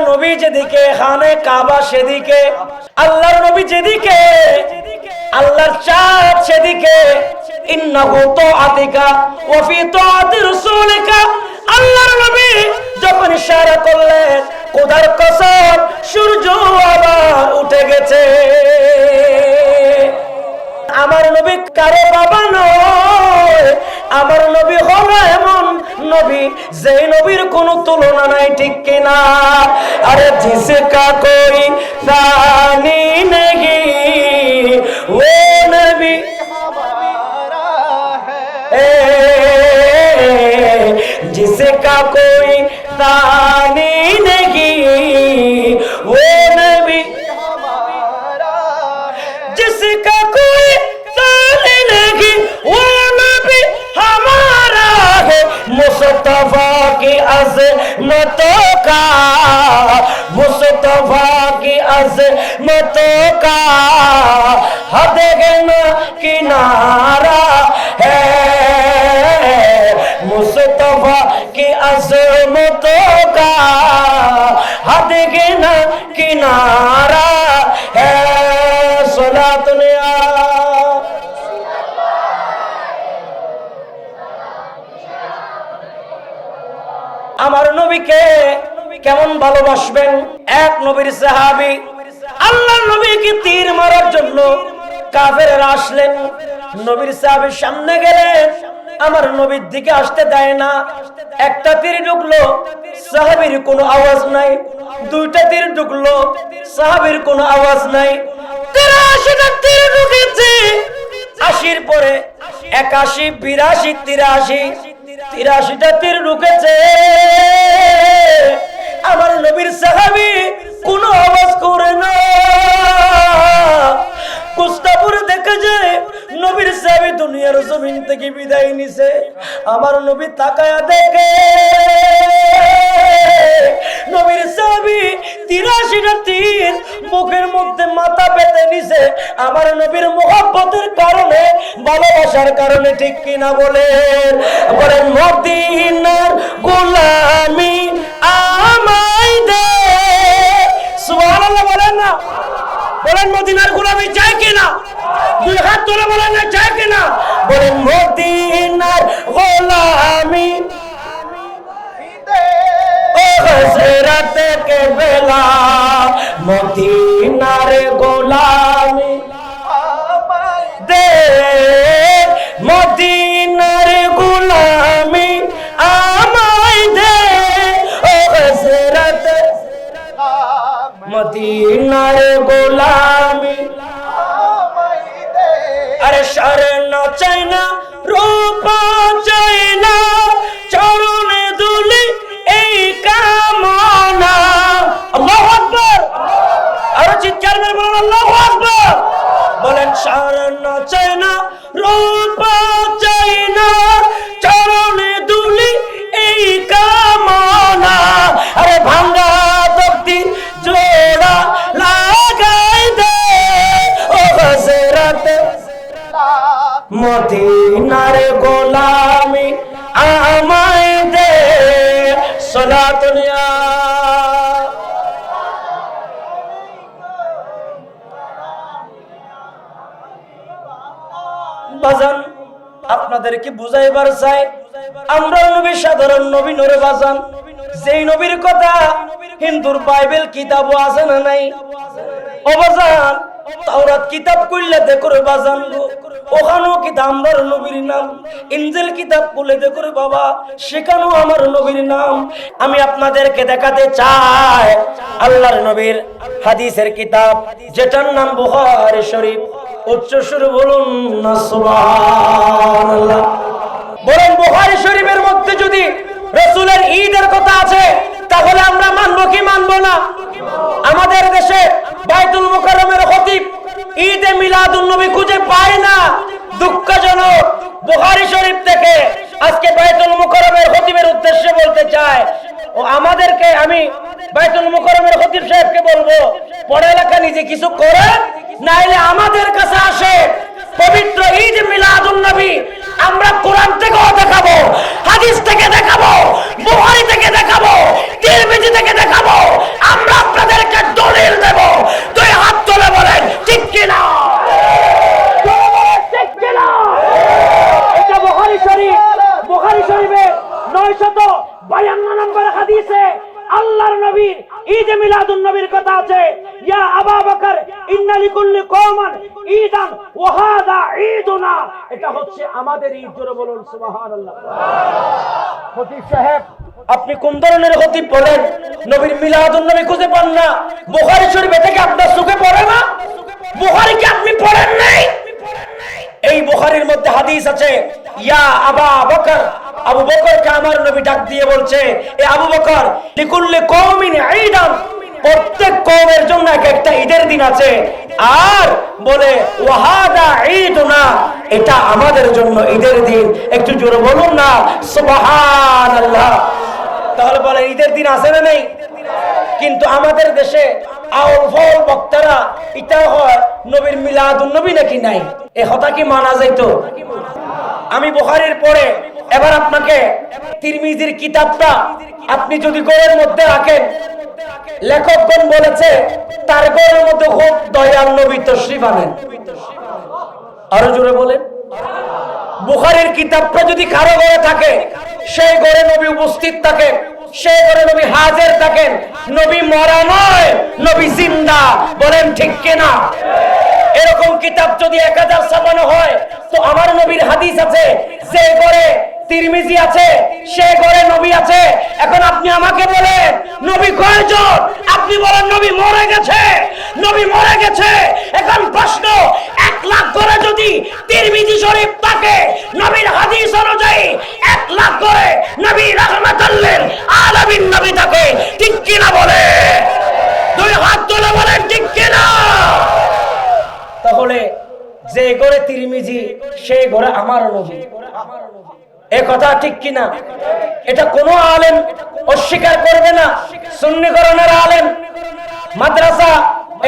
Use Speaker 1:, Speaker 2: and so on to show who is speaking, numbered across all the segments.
Speaker 1: নবী যেদিকে খানে কাবা সেদিকে, আল্লাহর নবী যেদিকে আল্লাহর চাঁদ সেদিকে। ইন্নাহু তাআতিকা ওয়া ফি তাআতি রাসূলিকা। আল্লাহর নবী যখন ইশারা করলেন, খোদার কসম সূর্য আবার উঠে গেছে। আমার নবী কারো বাবা নয়, আমার নবী হলো এমন নবী যেই নবীর কোনো তুলনা নাই, ঠিক কিনা? আরে জিসকা কোই সানি নেহি ও নবী जिसका कोई तानी नहीं वो नबी जिसका कोई तानी नहीं वो नबी हमारा है। मुस्तफा की अज़मतों का, मुस्तफा की अज़मतों का हद ना किनारा है। मुस्तफा की अज़मतों का हद ना किनारा है। सलातुन या আমার নবীকে কেমন ভালোবাসবেন? এক নবীর সাহাবী আল্লাহর নবীকে তীর মারার জন্য কাফেররা আসলেন, নবীর সাহাবীর সামনে গেলেন, আমার নবীর দিকে আসতে দেয় না। একটা তীর ঢুকলো, সাহাবীর কোনো আওয়াজ নাই। দুইটা তীর ঢুকলো, সাহাবীর কোনো আওয়াজ নাই। 83টা তীর ঢুকেছে। 80 পরে 81, 82, 83, 83টা তীর ঢুকেছে। আমার নবীর সাহাবী কোনো আওয়াজ করে না। কুস্তাপুরে দেখা যায় নবীর সাহাবী দুনিয়ার জমিন থেকে বিদায় নিছে। আমার নবী তাকায়া দেখে নবীর সাহাবী 83টা তীর মুখের মধ্যে মাথা পেতে নিছে। আমার নবীর মুহাব্বতের কারণে, ভালোবাসার কারণে, ঠিক কিনা বলেন? বলেন মদিনার গোলামি আমায় দে। সুবহানাল্লাহ বলেন না? বলেন মদিনার গোলামি চাই কিনা? দুই হাত তুলে বলেন না চাই কিনা? বলেন মদিনার গোলামি ও হযরত কে বেলা, মদিনার গোলামি দে, মদিনার গোলামি আমায় দে ও হযরত, মদিনার গোলামি। আরে স্বর্ণ চাই না, রূপা চাই না, চরণে দুলি এই কামনা। আল্লাহু আকবার। আরো চিৎকার করে বলেন আল্লাহু আকবার। বলেন স্বর্ণ চাই না, রূপা চাই না, চরণে দুলি এই কামনা। আরে ভাঙ্গা তকদির জোড়া লাগাই দে ও হযরত, মদিনার গোলামি আমায় দে। সালাতুন ইয়া বাজান, আপনাদেরকে বুঝাইবার চাই, আমরা নবী সাধারণ নবী নরে বাজান। যেই নবীর কথা হিন্দুর বাইবেল কিতাবও আছে না নাই? ও বাজান, তাওরাত কিতাব কইলে দেখরে বাজান গো, ওখানেও কিতাব আমার নবীর নাম। ইনজিল কিতাব খুলে দেখরে বাবা, সেখানেও আমার নবীর নাম। আমি আপনাদেরকে দেখাতে চাই আল্লাহর নবীর হাদিসের কিতাব, যেটার নাম বুখারী শরীফ। উচ্চ সুরে বলুন না সুবহানাল্লাহ। বলেন বুখারী শরীফের মধ্যে যদি রাসূলের ঈদের কথা আছে, তাহলে আমরা মানবো কি মানবো না? আমাদের দেশে বাইতুল মুকাররমের খতিব ঈদে মিলাদুন নবী খুঁজে পায় না, দুঃখজনক। বুখারী শরীফ থেকে আজকে বাইতুল মুকাররমের খতিবের উদ্দেশ্যে বলতে চাই, ও আমাদেরকে, আমি বাইতুল মুকাররমের খতিব সাহেবকে বলবো, পড়ালেখা নিজে কিছু করে, নাইলে আমাদের কাছে আসে পবিত্র ঈদ মিলাদুন নবী। আমরা কোরআন থেকেও দেখাবো, হাদিস থেকে দেখাবো, বুখারী থেকে দেখাবো, তিরমিজি থেকে দেখাবো। আমরা নবীর ঈদে মিলাদুন নবীর কথা আছে, ইয়া আবু বকর ইন্না লিকুল্লি কওমান ঈদান ওয়া হাযা ঈদুনা, এটা হচ্ছে আমাদের ঈদ। জোরে বলুন সুবহানাল্লাহ। খতিব সাহেব, আপনি কোন ধরনের খতিব বলেন? নবীর মিলাদুন নবী খুঁজে পান না? বুখারী শরীফে থেকে আপনার চোখে পড়ে না? বুখারী কি আপনি পড়েন নাই? এই বুখারীর মধ্যে হাদিস আছে, ইয়া আবু বকর, আবু বকরকে আমার নবী ডাক দিয়ে বলছে, এ আবু বকর, লিকুল্লি কওমিন ঈদান, প্রত্যেক কওমের জন্য একটা ঈদের দিন আছে, আর বলে ওয়াহাদা ঈদুনা, এটা আমাদের জন্য ঈদের দিন। একটু জোরে বলুন না সুবহানাল্লাহ। তাহলে বলে ঈদের দিন আছে না নেই? কিন্তু আমাদের দেশে আউল ফাউল বক্তারা এটা হয় নবীর মিলাদুন নবী নাকি নাই, এ কথা কি মানা যাইতো? আমি বুখারীর পরে এবার আপনাকে তিরমিজির কিতাবটা আপনি যদি ঘরের মধ্যে রাখেন, লেখকগণ বলেছে তার ঘরের মধ্যে খুব দয়াল নবী তশরিফ আনেন। আরো জোরে বলেন। বুখারীর কিতাবটা যদি কারো ঘরে থাকে, সেই ঘরে নবী উপস্থিত থাকে, সেই ঘরে নবী হাজির থাকেন। নবী মরা নয়, নবী জিন্দা। বলেন ঠিক কিনা? এরকম কিতাব যদি 1000 ছাপানো হয়, তো আমার নবীর হাদিস আছে, যে ঘরে তিরমিজি আছে সে ঘরে নবী আছে। এখন আপনি আমাকে বলেন নবী কয়জন? আপনি বলেন নবী মরে গেছে, নবী মরে গেছে। এখন প্রশ্ন, 1 লাখ ঘরে যদি তিরমিজি শরীফ থাকে, নবীর হাদিস অনুযায়ী 1 লাখ ঘরে নবী রাহমাতুল লিল আলামিন নবী থাকে, ঠিক কিনা বলে? 2 হাত তুলে বলেন ঠিক কিনা? তাহলে যে ঘরে তিরমিজি সেই ঘরে আমার নবী, এ কথা ঠিক কিনা? এটা কোন আলেম অস্বীকার করবে না। সুন্নি করণের আলেম, মাদ্রাসা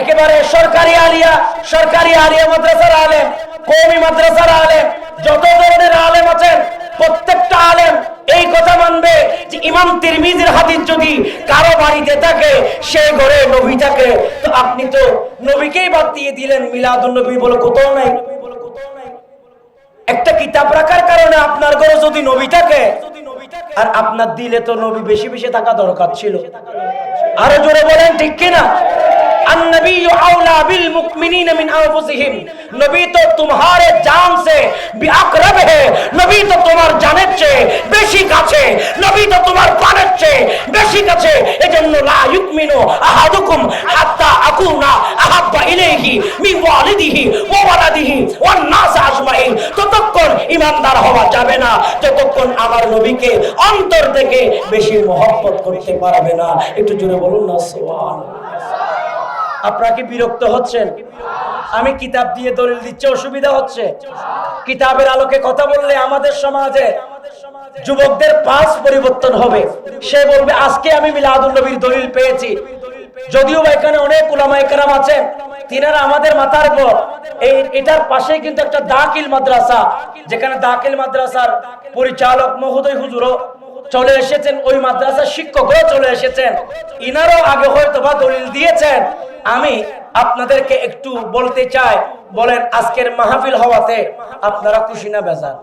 Speaker 1: একেবারে সরকারি আলিয়া মাদ্রাসার আলেম, কওমি মাদ্রাসার আলেম, যত ধরনের আলেম আছেন, প্রত্যেকটা আলেম এই কথা মানবে যে ইমাম তিরমিজির হাদিস যদি কারো বাড়িতে থাকে, সেই ঘরে নবী থাকে। তো আপনি তো নবীকেই বাদ দিয়ে দিলেন, মিলাদুন নবী বলে কোথাও নাই। একটা কিতাব রাখার কারণে আপনার ঘরে যদি নবী থাকে, আর আপনার দিলে তো নবী বেশি বেশি থাকা দরকার ছিল। আরো জোরে বলেন ঠিক কিনা? अन्नबी औला बिल मुमिनीन मिन अनफुसिहिम, नबी तो तुम्हारे जान से भी अकरब है। नबी तो तुम्हार জানের চেয়ে বেশি কাছে, নবী তো তোমার প্রাণের চেয়ে বেশি কাছে। এজন্য লা ইউমিনু আহাদুকুম হাত্তা আকুনা আহাব্বা ইলাইহি মিন ওয়ালিদিহি ওয়া ওয়ালাদিহি ওয়ান নাস আজমাইন। ততক্ষণ ঈমানদার হওয়া যাবে না যতক্ষণ আমার নবীকে অন্তর থেকে বেশি মহব্বত করতে পারবে না। একটু জোরে বলুন না সুবহানাল্লাহ। আপনারা কি বিরক্ত হচ্ছেন? আমি কিতাব দিয়ে দলিল দিচ্ছি, অসুবিধা হচ্ছে? কিতাবের আলোকে কথা বললে আমাদের সমাজে যুবকদের পাস পরিবর্তন হবে। সে বলবে আজকে আমি মিলাদুন নবীর দলিল পেয়েছি। যদিও এখানে অনেক উলামায়ে কেরাম আছেন, তিনারা আমাদের মাথার উপর। এটার পাশে কিন্তু একটা দাখিল মাদ্রাসা, যেখানে দাখিল মাদ্রাসার পরিচালক মহোদয় হুজুরও চলে এসেছেন, ওই মাদ্রাসার শিক্ষকও চলে এসেছেন। ইনারও আগে হয়তো বা দলিল দিয়েছেন। আমি আপনাদেরকে একটু বলতে চাই, বলেন আজকের মাহফিল হওয়াতে আপনারা খুশি না বেজার?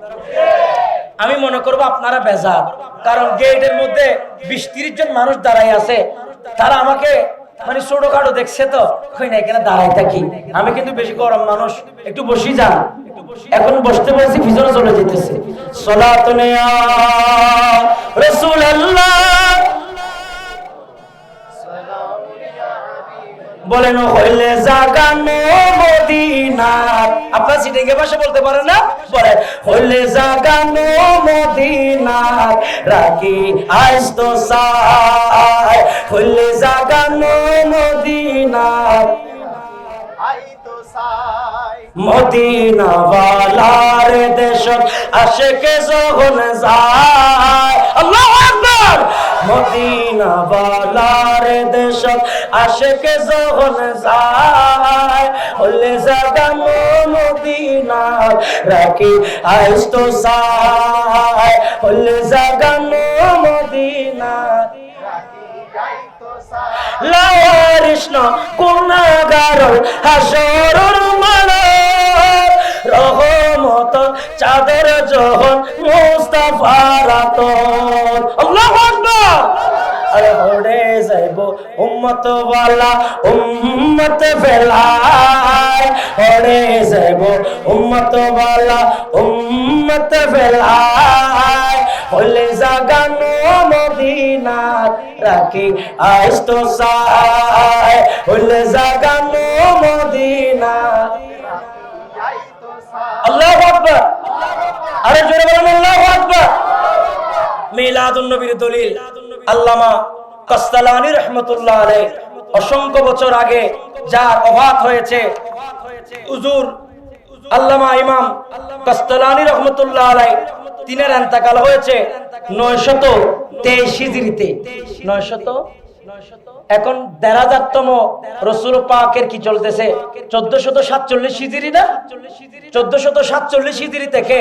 Speaker 1: আমি মনে করবো আপনারা বেজার, কারণ গেটের মধ্যে 20-30 জন মানুষ দাঁড়াই আছে। তারা আমাকে মানে ছোটখাটো দেখছে, তো কই না এখানে দাঁড়াই থাকি। আমি কিন্তু বেশি গরম মানুষ, একটু বসি যান। এখন বসতে বসে পিছনে চলে যেতেছে। সালাতুন ইয়া রাসূলুল্লাহ, বলেন হইলে জাগানো মদিনার। আপনারা সিটিংয়ে ভাষা বলতে পারেন না? বলেন হইলে জাগানো মদিনার, রাখি আজ তো সাই। হইলে জাগানো মদিনার, মদিনা ওয়ালার দেশত আশিকে যখন যায়। আল্লাহু আকবার। মদিনা ওয়ালার দেশত আশিকে যখন যায়, হলে জাগানো মদিনার, রাখি আইস তো সাই। হলে জাগানো মদিনার, লাওয়ারিশ গুনাহগার হাসরের মালার, রহমত চাঁদের যখন মুস্তাফার আতর। আল্লাহু আকবার। আরে হড়ে যাইব উম্মত ওয়ালা উম্মত ফেলায়, হড়ে যাইব উম্মত ওয়ালা উম্মত ফেলায়, হলে জাগানো মদিনার রাখি আইsto সায়, হলে জাগানো মদিনার। আল্লাহু আকবার, আরে জোরে বলুন আল্লাহু আকবার। মিলাদুন নবীর দলিল আল্লামা কাসতালানী রাহমাতুল্লাহ আলাইহি অসংখ্য বছর আগে যার ওফাত হয়েছে, হুজুর আল্লামা ইমাম কাসতালানী রাহমাতুল্লাহ আলাইহি তিনার ইন্তেকাল হয়েছে 923 হিজরিতে। 900 এখন 1000তম রাসূল পাকের কি চলতেছে 1447 হিজরি না, 1447 হিজরি থেকে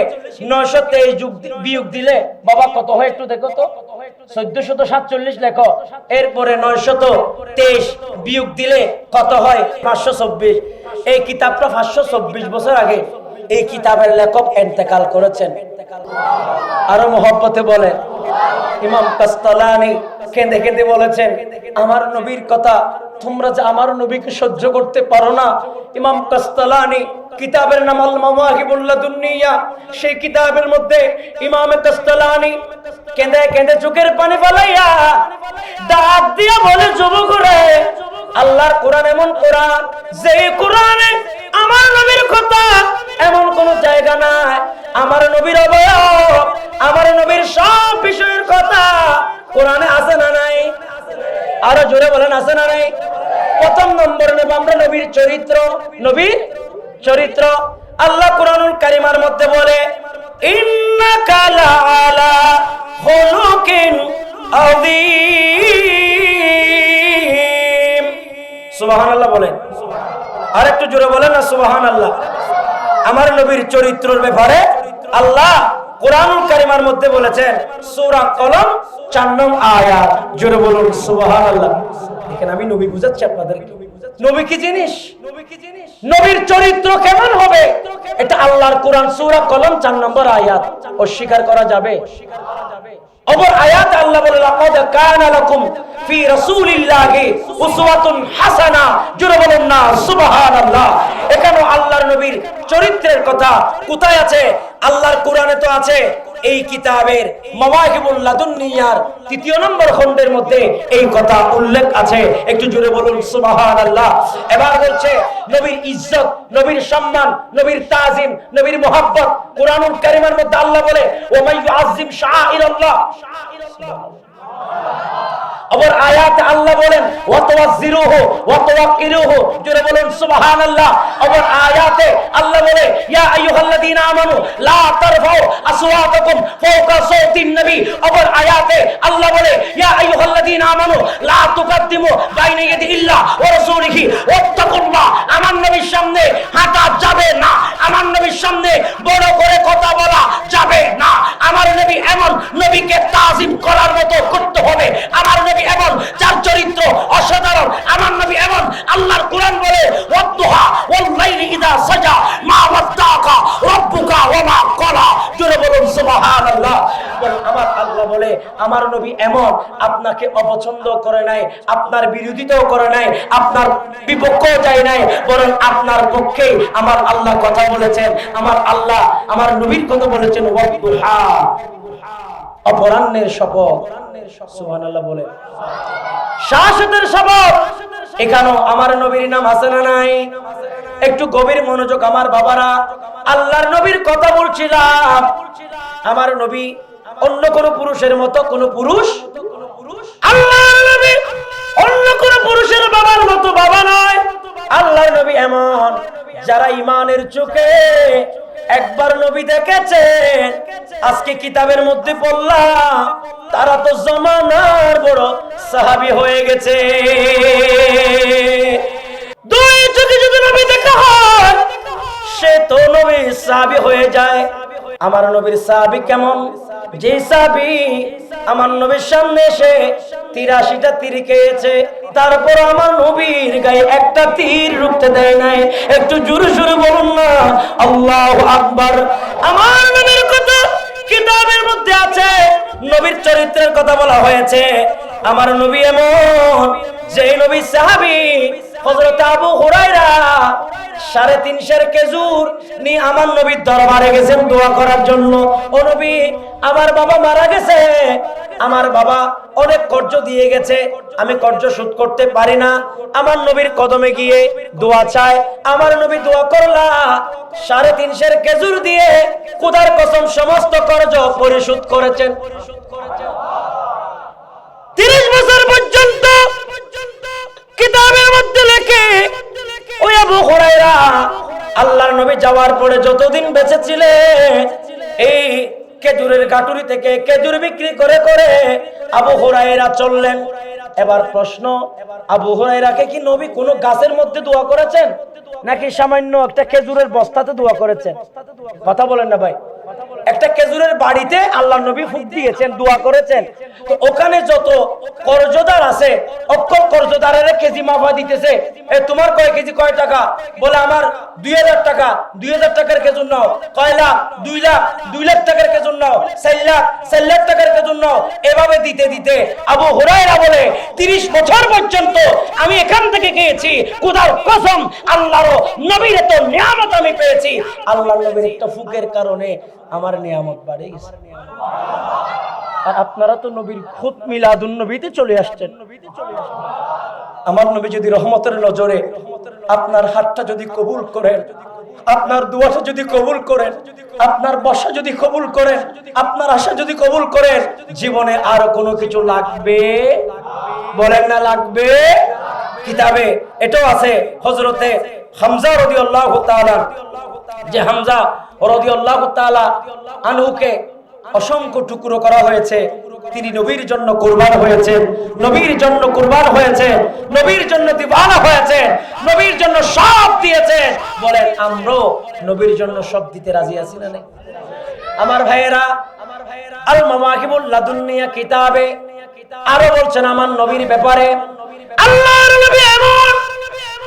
Speaker 1: 923 যুগ বিয়োগ দিলে বাবা কত হয় একটু দেখো তো, 1447 লেখো, এরপরে 923 বিয়োগ দিলে কত হয় 524। এই কিতাবটা 524 বছর আগে এই কিতাবের লেখক ইন্তেকাল করেছেন। আরো মহব্বতে বলে ইমাম কাসতালানী কেঁদে কেঁদে বলেছেন, আমার নবীর কথা তোমরা যে আমার নবীকে সহ্য করতে পারো না। ইমাম কাসতালানী কিতাবের নাম আল মাওয়াহিবুল লাদুন্নিয়া, সেই কিতাবের মধ্যে ইমাম কাসতালানী কেঁদে কেঁদে চোখের পানি ফেলাইয়া ডাক দিয়া বলে, যুবক রে, আল্লাহর কোরআন এমন কোরআন, যে কোরআনে আমার নবীর কথা এমন কোন জায়গা নাই, আমার নবীর অবয়ব, আমার নবীর সব বিষয়ের কথা কোরআনে আছে না নাই? আরো জোরে বলেন আছে না নাই? প্রথম নম্বর নেব আমরা নবীর চরিত্র। নবীর চরিত্র আল্লাহ কুরআনুল কারীমের মধ্যে বলে, ইন্নাকা লাআলা খুলুকিন আযীম। সুবহানাল্লাহ বলেন, আরেকটু জোরে বলেন না সুবহানাল্লাহ। আমার নবীর চরিত্রের ব্যাপারে আল্লাহ কুরআনুল কারীমের মধ্যে বলেছেন, সূরা কলম 4 নং আয়াত, জোরে বলুন সুবহানাল্লাহ। দেখেন আমি নবী বুঝাচ্ছি আপনাদের, নবী কি জিনিস, নবীর চরিত্র কেমন হবে, এটা আল্লাহর কোরআন সূরা কলম 4 নম্বর আয়াত, অস্বীকার করা যাবে? অপর আয়াতে আল্লাহ বলে, লাকাদ কানা লাকুম ফি রাসূলিল্লাহি উসওয়াতুন হাসানা, জোরে বলুন না সুবহানাল্লাহ। এখানে আল্লাহর নবীর চরিত্রের কথা কোথায় আছে? আল্লাহর কোরআনে তো আছে, এই কিতাবের মাওয়াহিবুল লাদুন্নিয়ার 3 নম্বর খণ্ডের মধ্যে এই কথা উল্লেখ আছে। একটু জোরে বলুন সুবহানাল্লাহ। এবার বলছে নবীর ইজ্জত, নবীর সম্মান, নবীর তাজিম, নবীর মুহাব্বত কুরআনুল কারীমের মধ্যে আল্লাহ বলে, ওয়া মান ইউআযযিম শাআইরাল্লাহ। আবার আয়াতে আল্লাহ বলেন, ওয়া তাওয়াজ্জিরুহু ওয়া তাওয়াক্কিরুহু, জোরে বলুন সুবহানাল্লাহ। আবার আয়াতে আল্লাহ বলে, ইয়া আইয়ুহাল্লাযীনা আমানু লা তারফাউ আসওয়াতাকুম ফাওকা সাওতিন নবী। আবার আয়াতে আল্লাহ বলে, ইয়া আইয়ুহাল্লাযীনা আমানু লা তুকাদ্দিমু বাইনা ইয়াদিল্লাহ ওয়া রাসূলিহি ওয়াত্তাকুল্লাহ। আমার নবীর সামনে হাঁটা যাবে না, আমার নবীর সামনে বড় করে কথা বলা যাবে না। আমার নবী এমন, নবীকে তাজিম করার মতো করতে হবে। আমার নবী এমন, যার চরিত্র অসাধারণ। আমার নবী এমন, আল্লাহর কোরআন বলে, ওয়াদ্দুহা ওয়াল লাইলি ইযা সাজা মা ওয়াদ্দাকা রাব্বুকা ওয়া মা ক্বালা, জোরে বলুন সুবহানাল্লাহ। আমার আল্লাহ বলে, আমার নবী এমন, আপনাকে অপছন্দ করে নাই, আপনার বিরোধিতাও করে নাই, আপনার বিপক্ষেও যায় নাই, বরং আপনার পক্ষেই আমার আল্লাহ কথা বলেছেন। আমার আল্লাহ আমার নবীর কথা বলেছেন, ওয়াদ্দুহা, অপরাহ্নের শপথ। সুবহানাল্লাহ বলে, শাহাদাতের শপথ। এখানেও আমার নবীর নাম আছে না নাই? একটু গভীর মনোযোগ আমার বাবারা, আল্লাহর নবীর কথা বলছিলাম। আমার নবী অন্য কোন পুরুষের মতো কোন পুরুষ, আল্লাহর নবী অন্য কোন পুরুষের বাবার মতো বাবা নয়। আল্লাহর নবী এমন, যারা ঈমানের চোখে একবার নবী দেখেছেন, আজকে কিতাবের মধ্যে পড়লাম, তারা তো জামানার বড় সাহাবী হয়ে গেছে। দুই চোখে যদি নবী দেখা হয়, সে তো নবীর সাহাবী হয়ে যায়। আমার নবীর সাহাবী কেমন? যে সাহাবী আমার নবীর সামনে এসে 83টা তীর খেয়েছে, তারপর আমার নবীর গায়ে একটা তীর রুখতে দেয় নাই। একটু জোরে জোরে বলুন না আল্লাহু আকবার। আমার নবীর কথা কিতাবের মধ্যে আছে, নবীর চরিত্রের কথা বলা হয়েছে। আমার নবী এমন যে নবী সাহাবী হযরত আবু হুরায়রা 3.5 খেজুর নিয়ে আমার নবীর দরবারে গেছেন দোয়া করার জন্য। ও নবী, আমার বাবা মারা গেছে, আমার বাবা অনেক কর্জ দিয়ে গেছে, আমি কর্জ শোধ করতে পারি না। আমার নবীর কদমে গিয়ে দোয়া চায়। আমার নবী দোয়া করলা 3.5 খেজুর দিয়ে খোদার কসম সমস্ত কর্জ পরিশোধ করেছেন। 30 বছর পর্যন্ত কিতাবের মধ্যে লেখে ওই আবু হুরায়রা আল্লাহর নবী যাওয়ার পরে যতদিন বেঁচে ছিলেন এই খেজুরের গাটুরি থেকে খেজুর বিক্রি করে করে আবু হুরায়রা চললেন। এবার প্রশ্ন, আবু হুরায়রাকে কি নবী কোনো গাছের মধ্যে দোয়া করেছেন নাকি সামান্য একটা খেজুরের বস্তাতে দোয়া করেছেন? কথা বলেন না ভাই। একটা খেজুরের বাড়িতে আল্লাহ নবী ফুক দিয়েছেন, দোয়া করেছেন। তো ওখানে যত কর্জদার আছে অক্ষর কর্জদারের কেজি মাফা দিতেছে, তোমার কয় কেজি কয় টাকা? বলে আমার 2000 টাকা। 2000 টাকার খেজুর নাও। কয় লাখ? 2 লাখ। 2 লাখ টাকার খেজুর নাও। 4 লাখ। 4 লাখ টাকার খেজুর নাও। এভাবে দিতে দিতে আবু হুরায়রা বলে 30 বছর পর্যন্ত আমি এখান থেকে খেয়েছি, খোদার কসম আল্লাহর নবীর এত নিয়ামত আমি পেয়েছি, আল্লাহর নবীর একটা ফুকের কারণে আমার নিয়ামত বেড়ে গেছে। আর আপনারা তো নবীর খুদ মিলাদুন নবীতে চলে আসছেন। আমার নবী যদি রহমতের নজরে আপনার হাতটা যদি কবুল করেন, আপনার দুয়াটা যদি কবুল করেন, আপনার বসা যদি কবুল করেন, আপনার আশা যদি কবুল করেন, জীবনে আর কোনো কিছু লাগবে? বলেন না লাগবে? কিতাবে এটাও আছে হযরতে হামজা রাদিয়াল্লাহু তাআলা, যে হামজা রাদিয়াল্লাহু তাআলা আনহুকে অসংখ্য টুকরো করা হয়েছে, তিনি নবীর জন্য কুরবান হয়েছেন, নবীর জন্য কুরবান হয়েছেন, নবীর জন্য দিওয়ানা হয়েছেন, নবীর জন্য সব দিয়েছেন। বলেন আমরাও নবীর জন্য সব দিতে রাজি আছি না? আমার ভাইয়েরা, আল মাওয়াহিবুল লাদুনিয়া কিতাবে আরো বলছেন আমার নবীর ব্যাপারে, আল্লাহর নবী এমন।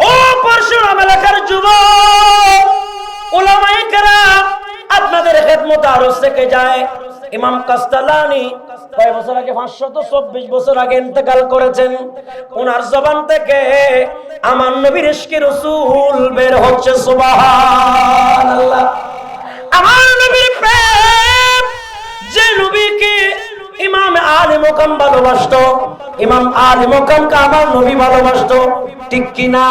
Speaker 1: ও পরশুরাম এলাকার যুবক উলামায়ে কেরাম, আপনাদের খেদমতে আরজ থেকে যায় ইমাম কাস্তালানি কয় বছর আগে? 524 বছর আগে ইন্তেকাল করেছেন। ওনার জবান থেকে আমার নবীর ইশকে রাসূল বের হচ্ছে, সুবহানাল্লাহ। আমার নবীর প্রেম, যে নবীকে ইমাম আলী মুকাম ভালোবাসতো, ইমাম আলী মুকামকে আমার নবী ভালোবাসতো, ঠিক কি না?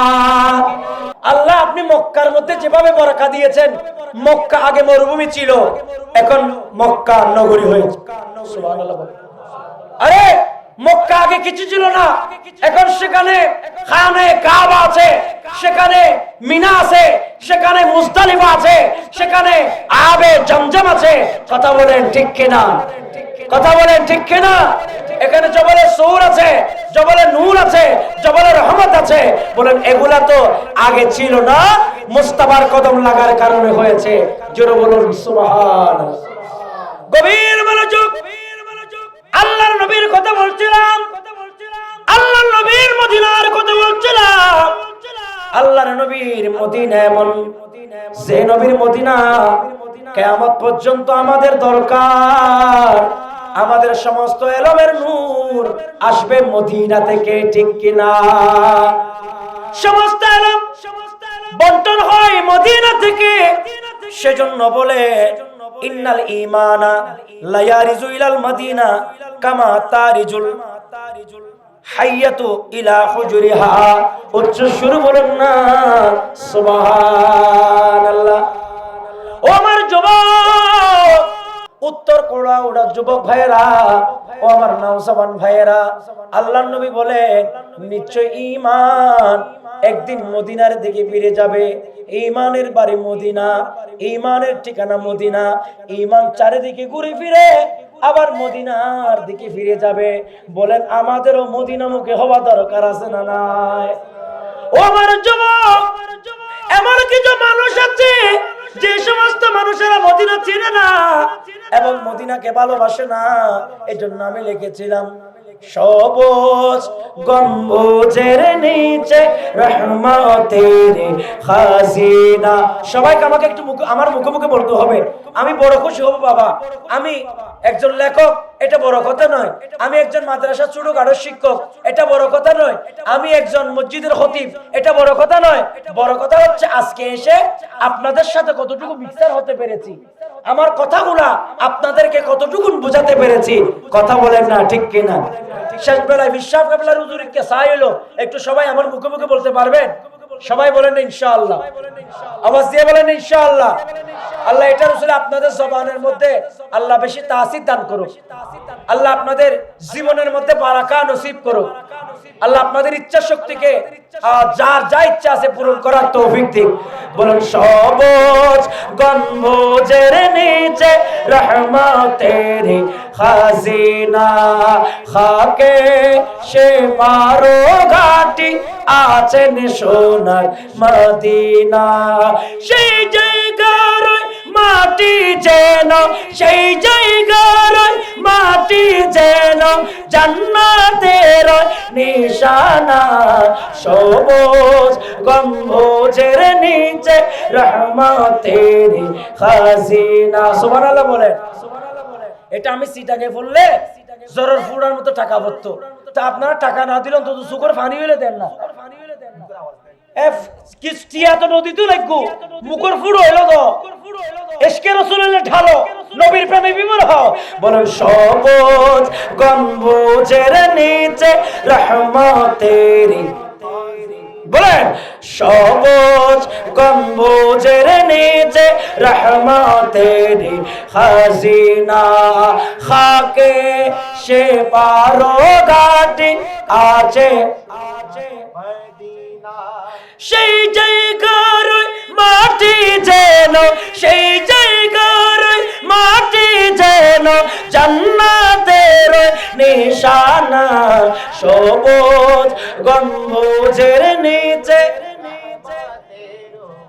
Speaker 1: আল্লাহ আপনি মক্কার মধ্যে যেভাবে বরকত দিয়েছেন, মক্কা আগে মরুভূমি ছিল, এখন মক্কা নগরী হয়েছে। সুবহানাল্লাহ। আরে মক্কা আগে কিছু ছিল না, এখন সেখানে খানে কাবা আছে, সেখানে মিনা আছে, সেখানে মুজদালিফা আছে, সেখানে আবে জমজম আছে। কথা বলেন ঠিক কিনা? কথা বলেন ঠিক কিনা? এখানে জবলে সূর আছে, জবলে নূর আছে, জবলে রহমত আছে। বলেন এগুলা তো আগে ছিল না, মুস্তাফার কদম লাগার কারণে হয়েছে। জোরে বলুন সুবহানাল্লাহ। গভীর মনোযোগ। আল্লাহর নবীর কথা বলছিলাম, আল্লাহর নবীর মদিনার কথা বলছিলাম। আল্লাহর নবীর মদিনা এমন, যে নবীর মদিনা কিয়ামত পর্যন্ত আমাদের দরকার। আমাদের সমস্ত এলমের নূর আসবে মদিনা থেকে, ঠিক কিনা? সমস্ত এলম বন্টন হয় মদিনা থেকে। সেজন্য বলে ইন্নাল ঈমানা লা ইয়ারিজু ইলাল মদিনা কামা তারিজুল হাইয়াতু ইলা হুজুরিহা। উচ্চ সুর বলেন না সুবহানাল্লাহ। ও আমার যুবক, উত্তর কোড়া ওরা যুবক ভাইয়েরা, ও আমার নওজওয়ান ভাইয়েরা, আল্লাহর নবী বলেন নিশ্চয় ঈমান একদিন মদিনার দিকে ফিরে যাবে। ঈমানের বাড়ি মদিনা, ঈমানের ঠিকানা মদিনা। ঈমান চারিদিকে ঘুরে ফিরে আবার মদিনার দিকে ফিরে যাবে। বলেন আমাদেরও মদিনামুখী হওয়া দরকার আছে না নাই? ও আমার যুবক, এমন কিছু মানুষ আছে যে সমস্ত মানুষেরা মদিনা চেনে না এবং মদিনাকে ভালোবাসে না। এজন্য আমি লিখেছিলাম সবুজ গম্বুজের নিচে রহমতের খাজিনা। সবাইকে আমাকে একটু আমার মুখে মুখে বলতে হবে, আমি বড় খুশি হব বাবা। আমি একজন লেখক, এটা বড় কথা নয়। আমি একজন মাদ্রাসা ছোটখাটো শিক্ষক, এটা বড় কথা নয়। আমি একজন মসজিদের খতিব, এটা বড় কথা নয়। বড় কথা হচ্ছে আজকে এসে আপনাদের সাথে কতটুকু মিক্সার হতে পেরেছি, আমার কথাগুলা আপনাদেরকে কতটুকু বোঝাতে পেরেছি। কথা বলেন না, ঠিক কিনা? শেষ বেলায় বিশ্বাস কাবলার হুজুরকে চাই হলো, একটু সবাই আমার মুখে মুখে বলতে পারবেন? সবাই বলেন ইনশাআল্লাহ, আওয়াজ দিয়ে বলেন ইনশাআল্লাহ। আল্লাহ এটা রসুল আপনাদের জবানের মধ্যে আল্লাহ বেশি তাসির দান করুক। আল্লাহ আপনাদের জীবনের মধ্যে বারাকা নসিব করুক। আল্লাহ আপনাদের ইচ্ছা শক্তিকে যার যা ইচ্ছা আছে পূরণ করার তৌফিক দিক। বলুন সবুজ গম্বুজের নিচে রহমতের খাজিনা, খাকে সে পারো ঘাটি আছেন সোনার মদিনা। সেই জায়গার মাটি যেন, সেই জায়গার মাটি যেন জান্নাতের নিশানা। সবুজ গম্বুজের নিচে রহমতের খাজিনা। সুবহানাল্লাহ বলেন। এটা আমি সিটাকে বললে জরুর ফুড়ার মতো টাকা পড়তো, তা আপনারা টাকা না দিলেন তো সুকর পানি হইলে দেন না। কিস্তিয়া তো নদী তো লাগবো, মুখর ফুড়ো হইলো তো এসকে রসুলের ঢালো, নবীর প্রেমে বিমর হও। বলেন সবুজ গম্বুজের নিচে রহমতের, বলেন সবুজ গম্বুজের নিচে রহমতের খাজিনা, খাকে সে পারো ঘাটি আছে সেই জায়গার মাটি যেন, সেই জায়গার মাটি যেন জান্নাতের নিশানা। সবুজ গম্বুজের নিচে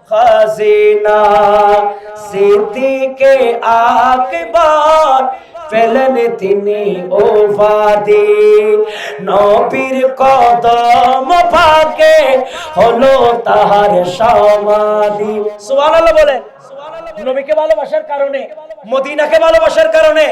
Speaker 1: খাজিনা। সিদ্দিকে আকবর পেলেন তিনি উপাধি, নবীর কদম পাকে হলো তাহার সমাধি। সুবহানাল্লাহ বলেন। নবীকে ভালোবাসার কারণে, মদিনাকে ভালোবাসার কারণে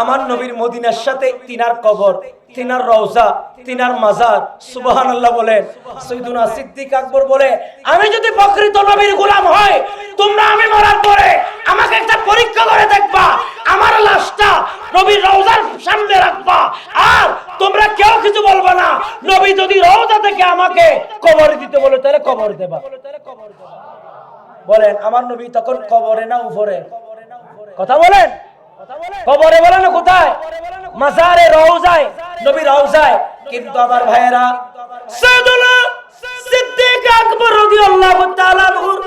Speaker 1: আমার নবীর মদিনার সাথে তিনার কবর, তিনার রওজা, তিনার মাজার। সুবহানাল্লাহ বলেন। সাইয়্যিদুনা সিদ্দিক আকবর বলে, আমি যদি প্রকৃত নবীর গোলাম হই, তোমরা আমি মরার পরে আমাকে একটা পরীক্ষা করে দেখবা, আমার লাশটা নবীর রওজার সামনে রাখবা, আর তোমরা কেউ কিছু বলবা না। নবী যদি রওজা থেকে আমাকে কবরে দিতে বলে তাহলে কবর দেবা। বলেন আমার নবী তখন কবরে না উপরে? কথা বলেন। কবরে বলে না কোথায়? মাজারে, রওজায়, নবী রওজায়। কিন্তু আমার ভাইয়েরা, সাইয়্যিদুনা সিদ্দিক আকবর রাদিয়াল্লাহু তাআলা আনহুর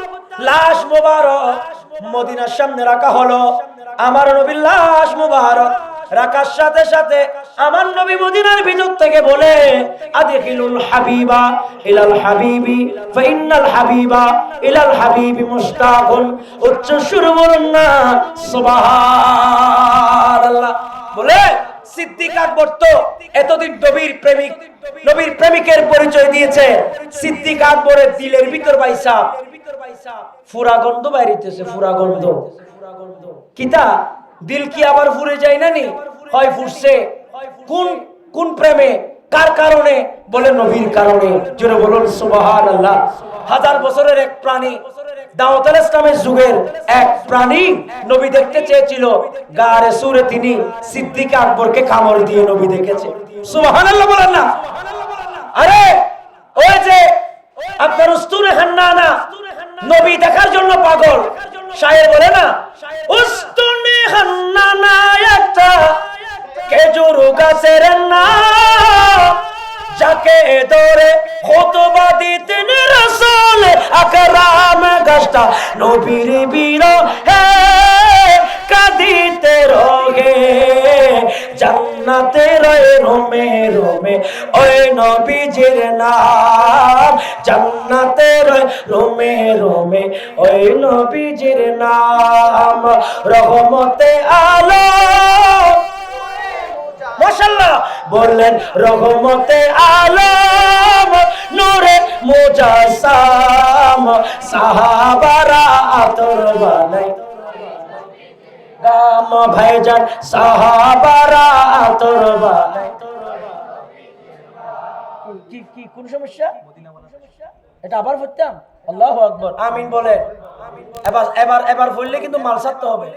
Speaker 1: লাশ মোবারক মদিনার সামনে রাখা হলো। আমার নবীর লাশ মোবারক রাখার সাথে সাথে আমার নবী মদিনার ভিতর থেকে বলে, আদখিলুল হাবিবা ইলাল হাবিবি ফাইন্নাল হাবিবা ইলাল হাবিবি মুশতাকুন। উচ্চ সুরে বলুন না সুবহানাল্লাহ। বলে সিদ্দিক আকবর তো এতদিন নবীর প্রেমিক, নবীর প্রেমিকের পরিচয় দিয়েছে। সিদ্দিক আকবরের দিলের ভিতর বাইসা ফুরা গন্ধ বাইরিতেছে, ফুরা গন্ধ। কিতা দিল কি আবার ফুরে যায় না? নি হয় ফুরছে। কোন কোন প্রেমে, কার কারণে? বলে নবীর কারণে। জোরে বলুন সুবহানাল্লাহ। 1000 বছরের এক প্রাণী, দাউদ আলাইহিস ইসলামের যুগের এক প্রাণী নবী দেখতে চেয়েছিল। গারে সুরে তিনি সিদ্দিক আকবরকে কামড় দিয়ে নবী দেখেছে। সুবহানাল্লাহ বলেন না? আরে ওই যে আপনার উস্তুনে হান্নানা নবী দেখার জন্য পাগল। শায়ের বলে না, উস্তুনে হান্নানা একটা খেজুর গাছের নাম, যাকে ধরে খুতবা দিতেন রাসূল আকরাম। গাছটা নবীর বিরহে কাঁদিতে রোগে, জান্নাতের রোমে রোমে ওই নবীজির নাম, জান্নাতের রোমে রোমে ওই নবীজির নাম। রহমতে আলো মাশাআল্লাহ বললেন রহমতে আলম নূরে মুজাসসাম সাহাবারা আতর বানাই গাম ভাইজান সাহাবারা আতর বানাই কি কোন সমস্যা এটা আবার পড়তাম আল্লাহু আকবার আমিন বলে এবার বললে কিন্তু মাল ছাড়তে হবে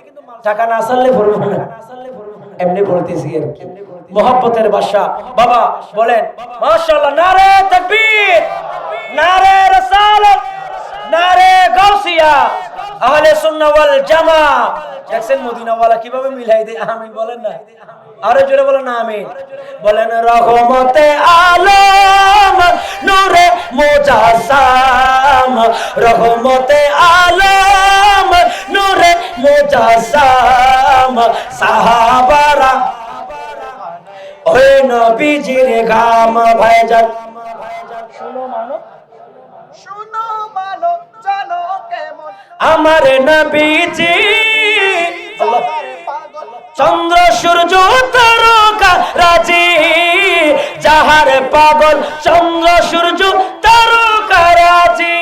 Speaker 1: টাকা না ছাড়লে ভরবো না এমনি বলতেছি আর কি মোহাব্বতের বাদশা বাবা বলেন মাশাআল্লাহ নারে তাকবীর নারে রিসালাত নারে গাউসিয়া আহলে সুন্নাহ ওয়াল জামাআহ দেখছেন মদিনাওয়ালা কিভাবে মিলাই দেয় আমিন বলেন না আরো জোরে বলেন না আমিন বলেন রহমতে আলম নূরে মুজাসসাম রহমতে আলম নূরে মুজাসসাম সাহাবারা ওই নবীজির গাম ভাইজান শুনো মানো জানো কেমন আমার নবীজি চন্দ্র সূর্য তারকা রাজি যাহার পাগল চন্দ্র সূর্য তারকা রাজি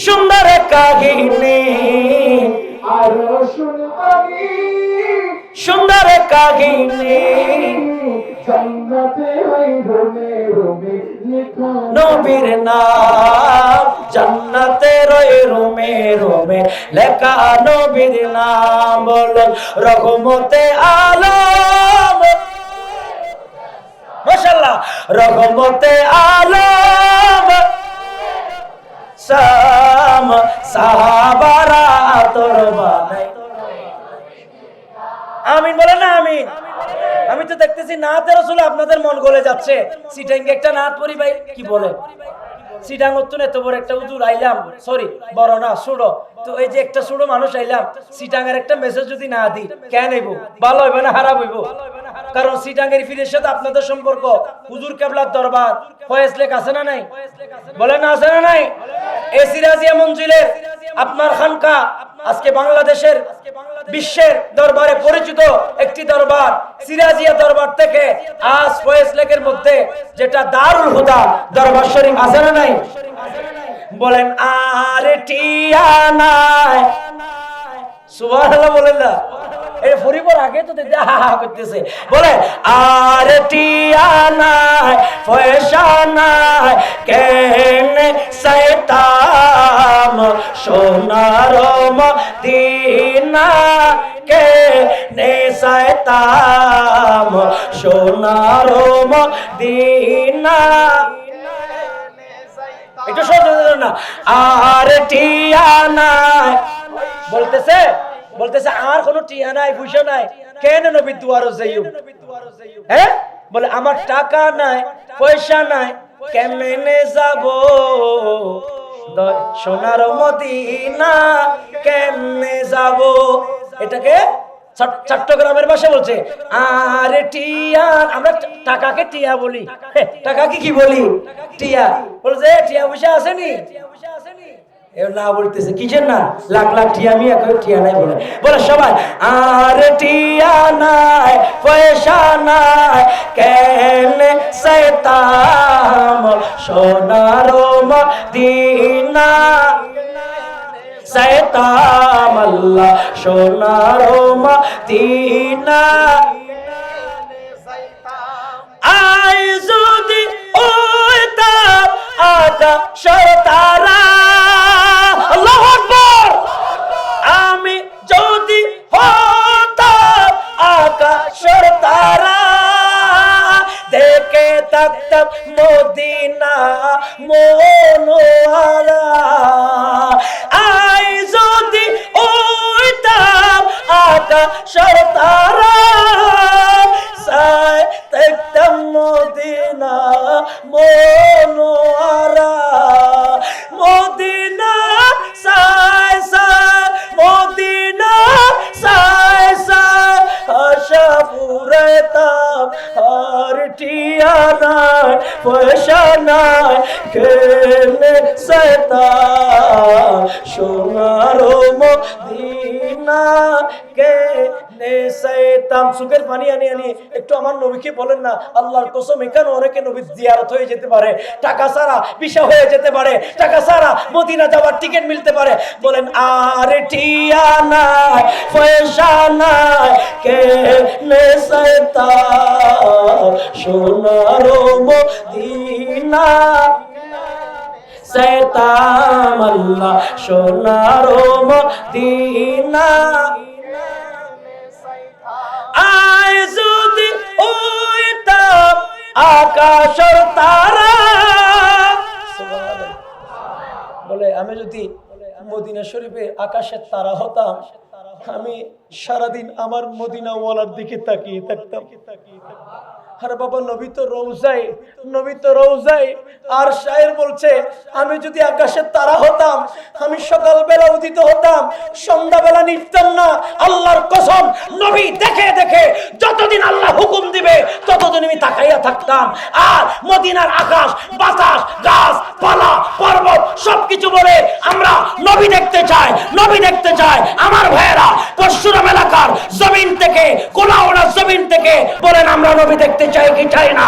Speaker 1: সুন্দর কাহিনী সুন্দর কাহিনী নবীর নাম জান্নাতে রয়ে রোমে রোমে লেখা নবীর নাম বলেন রহমতে আলম মাশাআল্লাহ রহমতে আলম সাম সাহাবারা আতর বানাই আমিন বলেন না আমিন আমি তো দেখতেছি নাতে রাসূল আপনাদের মন গলে যাচ্ছে সিটাঙ্গে একটা নাত পড়ি ভাই কি বলেন সিটাং নতুন এত বড় একটা হুজুর আইলাম সরি বড় না ছোট তো এই যে একটা ছোট মানুষ আইলাম সিটাঙ্গের একটা মেসেজ যদি না দিই কেন হইব ভালো হইব না খারাপ হইব কারণ সিটাঙ্গের ফিরের সাথে আপনাদের সম্পর্ক হুজুর কেবলার দরবার ফয়েজ লেক আছে না নাই বলেন না আছে না নাই এই সিরাজিয়া মঞ্জিলের আপনার খানকা আজকে বাংলাদেশের বিশ্বের দরবারে পরিচিত একটি দরবার সিরাজিয়া দরবার থেকে আজ ফয়েজ লেকের মধ্যে যেটা দারুল হুদা দরবার শরীফ আছে না নাই বলেন আর টিয়া নাই সুবহানাল্লাহ বলেন না এই ফরিবর আগে তো দেখতে হা হা করতেছে বলে আর টিয়া নাই পয়সা নাই কেনে শয়তান সোনার মদিনা কেনে শয়তান সোনার মদিনা একটু সহজ না আর টিয়া নাই বলতেছে আর কোনো টিয়া নাই পয়সা নাই কেন নবী দুয়ারে যাইও হ্যাঁ বলে আমার টাকা নাই পয়সা নাই কেমনে যাব সোনার মদিনা কেমনে যাব এটাকে চট্টগ্রামের ভাষা বলছে আর টিয়া আমরা টাকাকে টিয়া বলি টাকাকে কি বলি টিয়া বলছে টিয়া পয়সা আসেনি না বলতেছে কিসের না লাখ লাখ টিয়া আমি এক টিয়া নাই বলে বলে সবাই আর টিয়া নাই পয়সা নাই কেনে শয়তান সোনার মদিনা শয়তান আল্লাহ সোনার মদিনা আই যদি ওইতাম আকাশের তারা আল্লাহু আকবার আমি যদি হতাম আকাশের তারা দেখে থাকতাম মদিনা মনোয়ারা আই যদি ওইতাম আকাশের তারা সাই দেখতাম মদিনা মনোয়ারা মদিনা সাই সাই মদিনা সাই সাই আশা পুরাইতাম আর টিয়া নাই পয়সা নাই কেনে শয়তান সোনার মদিনা মদিনা কে নে শয়তান সুগের পানি আনি একটু আমার নবীকে বলেন না আল্লাহর কসম এখানে অনেকে নবী জিয়ারত হয়ে যেতে পারে টাকা ছাড়া ভিসা হয়ে যেতে পারে টাকা ছাড়া মদিনা যাওয়ার টিকিট মিলতে পারে বলেন আর ঠিয়ানা পয়সা নাই কে নে শয়তান সোনার মদিনা শয়তান আল্লাহ সোনার মদিনা আয় যদি ওইতাম আকাশের তারা বলে আমি যদি মদিনা শরীফে আকাশের তারা হতাম আমি সারাদিন আমার মদিনা ওয়ালার দিকে তাকিয়ে থাকতাম আরে বাবা নবী তো রওজায় আর শায়ের বলছে আমি যদি আকাশের তারা হতাম আমি সকালবেলা উদিত হতাম সন্ধ্যাবেলা নিভতাম না আল্লাহর কসম নবী দেখে দেখে যতদিন আল্লাহ হুকুম দিবে ততদিন আমি তাকাইয়া থাকতাম আর মদিনার আকাশ বাতাস গাছ পালা পর্বত সবকিছু বলে আমরা নবী দেখতে চাই আমার ভাইয়েরা পরশুরাম এলাকার জমিন থেকে কোলাউড়া জমিন থেকে বলেন আমরা নবী দেখতে চাই কি চাই না